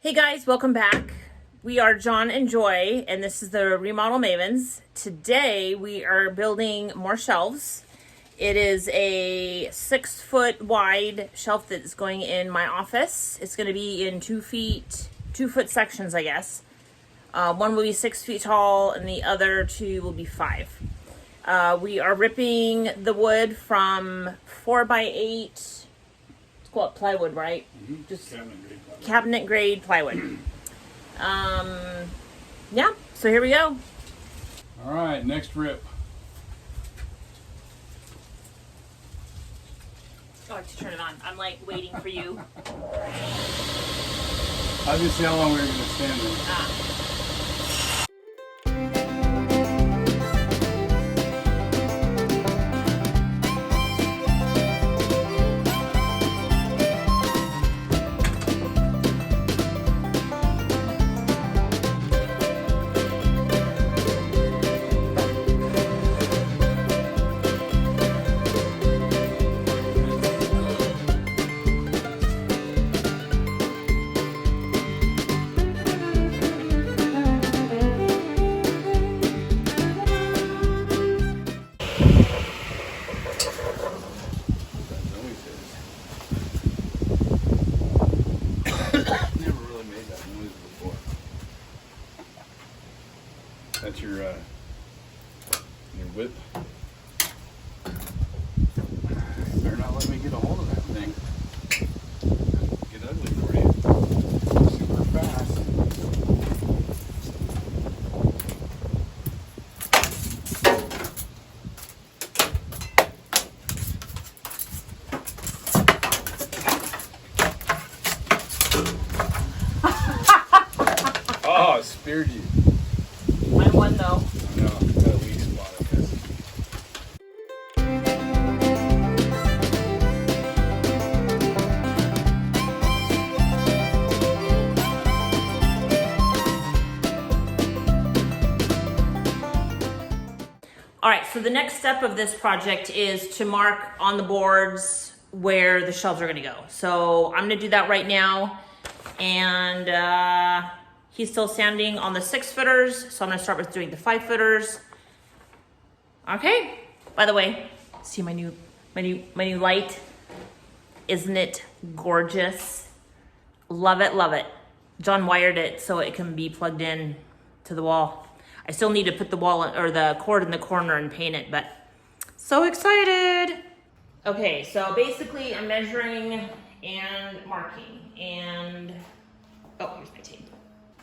Hey guys, welcome back. We are John and Joy, and this is the Remodel Mavens. Today we are building more shelves. It is a 6-foot wide shelf that's going in my office. It's going to be in 2-foot sections, I guess. One will be 6 feet tall, and the other two will be 5. We are ripping the wood from 4x8. It's called plywood, right? Mm-hmm. Just cabinet grade plywood. cabinet grade plywood. Yeah, so here we go. All right, next rip. Oh, I have to turn it on. I'm like waiting for you. I was gonna see how long we were gonna stand there. Never really made that noise before. That's your whip. Better not let me get a hold of that thing. Get ugly for you. Super fast. Oh, it speared you. I won though. I know, got a weak spot, I guess. All right, so the next step of this project is to mark on the boards where the shelves are gonna go. So I'm gonna do that right now. And he's still standing on the 6-footers, so I'm gonna start with doing the 5-footers. Okay, by the way, see my new light? Isn't it gorgeous? Love it, love it. John wired it so it can be plugged in to the wall. I still need to put the wall or the cord in the corner and paint it, but so excited. Okay, so basically I'm measuring and marking and, oh, here's my tape.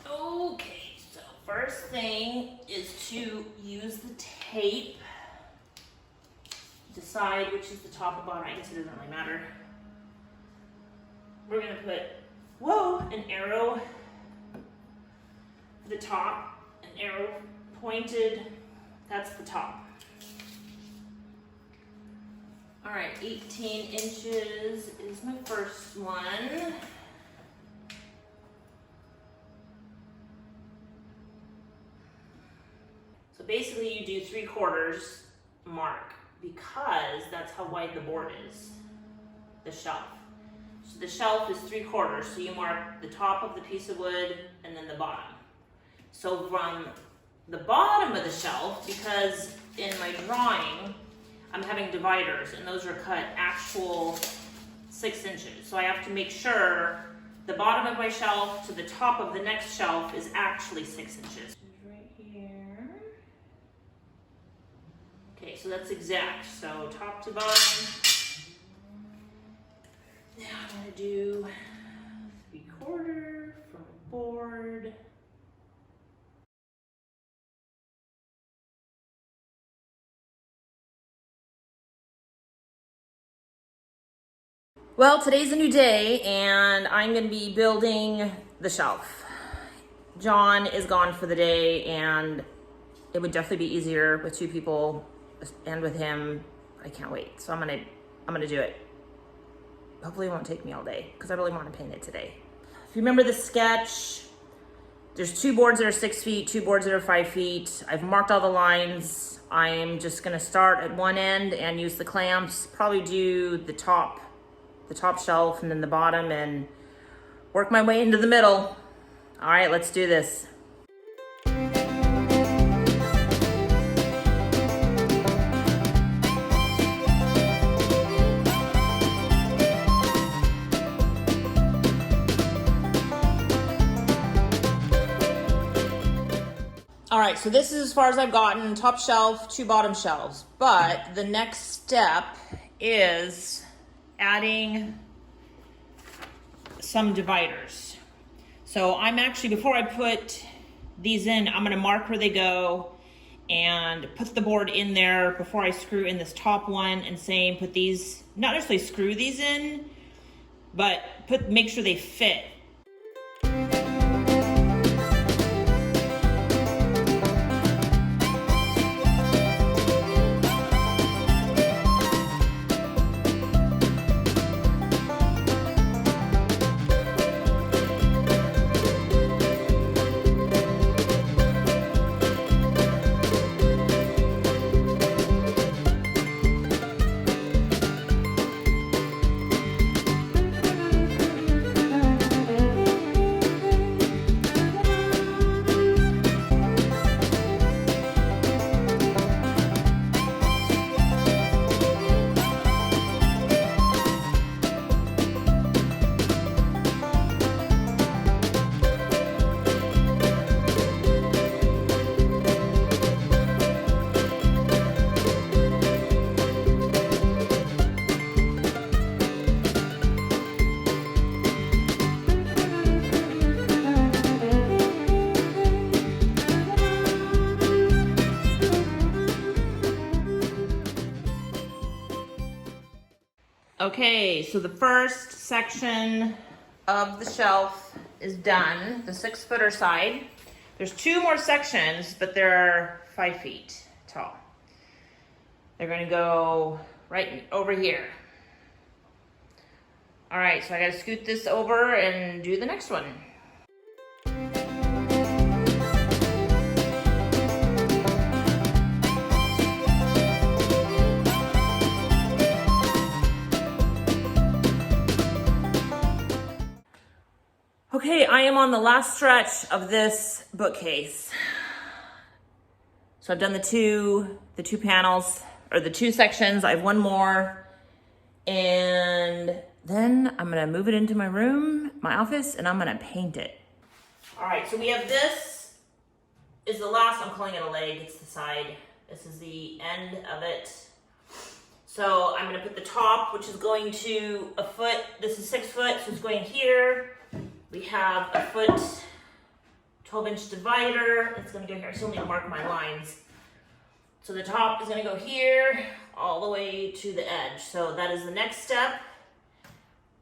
Okay, so first thing is to use the tape. Decide which is the top and bottom. I guess it doesn't really matter. We're gonna put, an arrow for the top, an arrow pointed, that's the top. All right, 18 inches is my first one. So basically you do 3/4 mark because that's how wide the board is, the shelf. So the shelf is 3/4, so you mark the top of the piece of wood and then the bottom. So from the bottom of the shelf, because in my drawing, I'm having dividers and those are cut actual 6 inches. So I have to make sure the bottom of my shelf to the top of the next shelf is actually 6 inches. Right here. Okay, so that's exact. So top to bottom. Now I'm gonna do 3/4 from the board. Well, today's a new day and I'm gonna be building the shelf. John is gone for the day and it would definitely be easier with 2 people and with him. I can't wait. So I'm gonna do it. Hopefully it won't take me all day because I really want to paint it today. If you remember the sketch, there's 2 boards that are 6 feet, 2 boards that are 5 feet. I've marked all the lines. I'm just gonna start at one end and use the clamps, probably do the top shelf and then the bottom and work my way into the middle. All right, let's do this. All right, so this is as far as I've gotten, top shelf, 2 bottom shelves. But the next step is adding some dividers. So I'm actually, before I put these in, I'm gonna mark where they go and put the board in there before I screw in this top one, and same, put these, not necessarily screw these in, but make sure they fit. Okay, so the first section of the shelf is done, the 6-footer side. There's 2 more sections, but they're 5 feet tall. They're gonna go right over here. All right, so I gotta scoot this over and do the next one. Okay, I am on the last stretch of this bookcase. So I've done the two panels, or the 2 sections. I have 1 more. And then I'm gonna move it into my room, my office, and I'm gonna paint it. All right, so we have this is the last, I'm calling it a leg, it's the side. This is the end of it. So I'm gonna put the top, which is going to a foot. This is 6 foot, so it's going here. We have a foot, 12-inch divider. It's gonna go here. I still need to mark my lines. So the top is gonna go here, all the way to the edge. So that is the next step.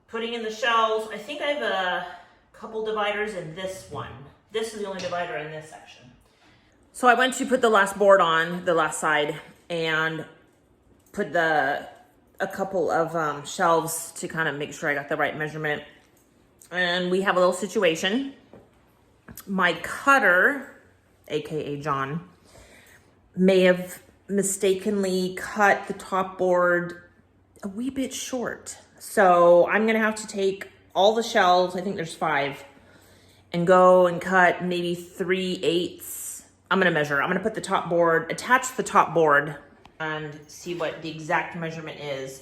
Putting in the shelves. I think I have a couple dividers in this one. This is the only divider in this section. So I went to put the last board on, the last side, and put a couple of shelves to kind of make sure I got the right measurement. And we have a little situation. My cutter, AKA John, may have mistakenly cut the top board a wee bit short. So I'm gonna have to take all the shelves, I think there's 5, and go and cut maybe 3/8. I'm gonna measure. I'm gonna put the top board, attach the top board, and see what the exact measurement is.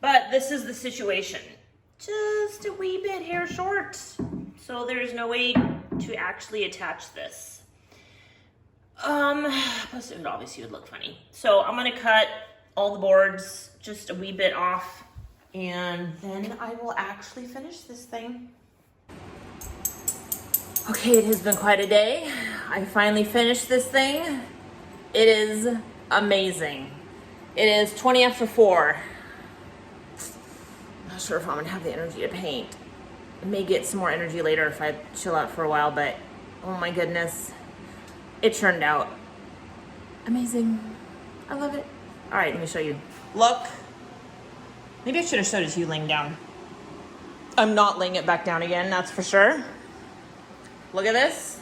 But this is the situation. Just a wee bit hair short. So there's no way to actually attach this. Plus it would obviously look funny. So I'm gonna cut all the boards just a wee bit off, and then I will actually finish this thing. Okay, it has been quite a day. I finally finished this thing. It is amazing. It is 20 after 4. Not sure if I'm gonna have the energy to paint. I may get some more energy later if I chill out for a while, but oh my goodness, it turned out amazing. I love it. All right, let me show you. Look, maybe I should have showed it to you laying down. I'm not laying it back down again, that's for sure. Look at this.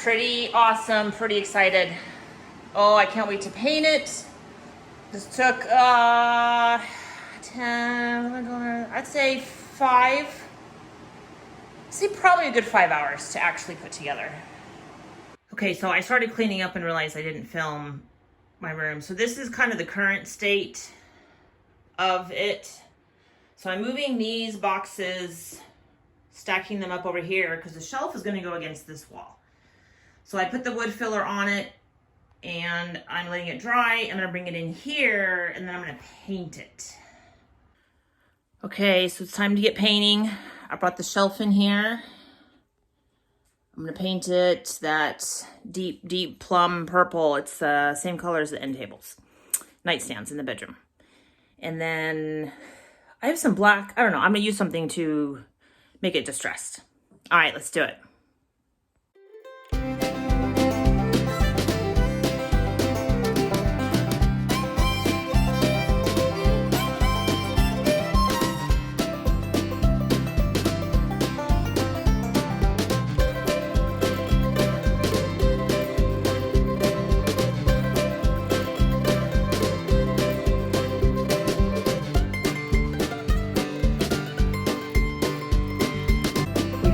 Pretty awesome, pretty excited. Oh, I can't wait to paint it. This took 10, I'd say 5 say probably a good 5 hours to actually put together. Okay, so I started cleaning up and realized I didn't film my room. So this is kind of the current state of it. So I'm moving these boxes, stacking them up over here because the shelf is going to go against this wall. So I put the wood filler on it and I'm letting it dry. I'm going to bring it in here and then I'm going to paint it. Okay, so it's time to get painting. I brought the shelf in here. I'm going to paint it that deep, deep plum purple. It's the same color as the end tables. Nightstands in the bedroom. And then I have some black. I don't know. I'm going to use something to make it distressed. All right, let's do it.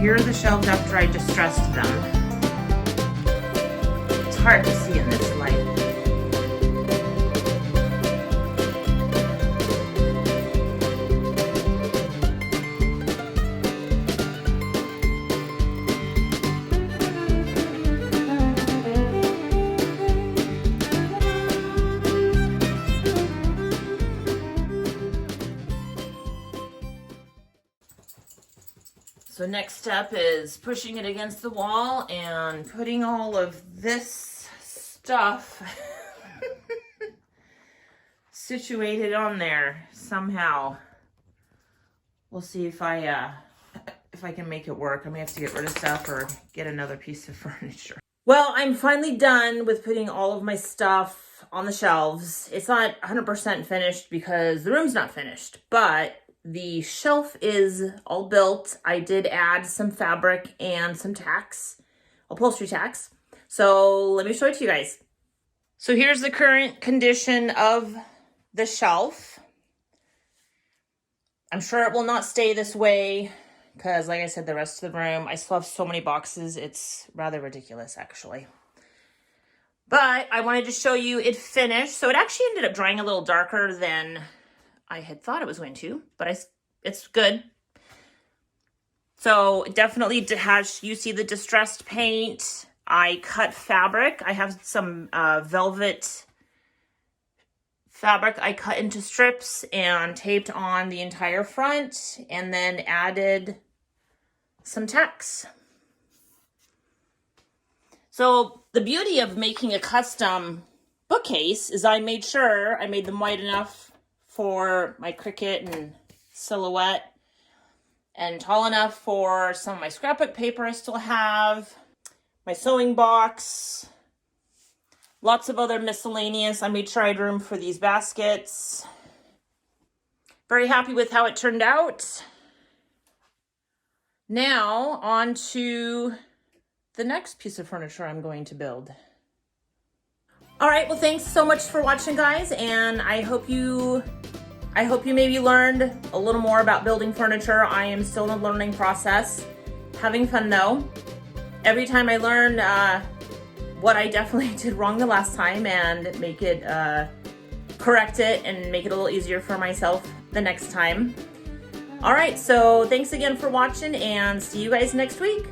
Here are the shelves after I distressed them. It's hard to see in this light. So next step is pushing it against the wall and putting all of this stuff situated on there somehow. We'll see if I can make it work. I may have to get rid of stuff or get another piece of furniture. Well, I'm finally done with putting all of my stuff on the shelves. It's not 100% finished because the room's not finished, but the shelf is all built. I did add some fabric and some tacks, upholstery tacks. So let me show it to you guys. So here's the current condition of the shelf. I'm sure it will not stay this way because, like I said, the rest of the room, I still have so many boxes. It's rather ridiculous, actually. But I wanted to show you it finished. So it actually ended up drying a little darker than I had thought it was going to, but it's good. So it definitely has, you see the distressed paint. I cut fabric. I have some velvet fabric I cut into strips and taped on the entire front and then added some tacks. So the beauty of making a custom bookcase is I made sure I made them wide enough for my Cricut and silhouette and tall enough for some of my scrapbook paper I still have, my sewing box, lots of other miscellaneous. I made sure I had room for these baskets. Very happy with how it turned out. Now on to the next piece of furniture I'm going to build. All right, well, thanks so much for watching, guys, and I hope you maybe learned a little more about building furniture. I am still in the learning process. Having fun, though. Every time I learn what I definitely did wrong the last time and make it, correct it and make it a little easier for myself the next time. All right, so thanks again for watching and see you guys next week.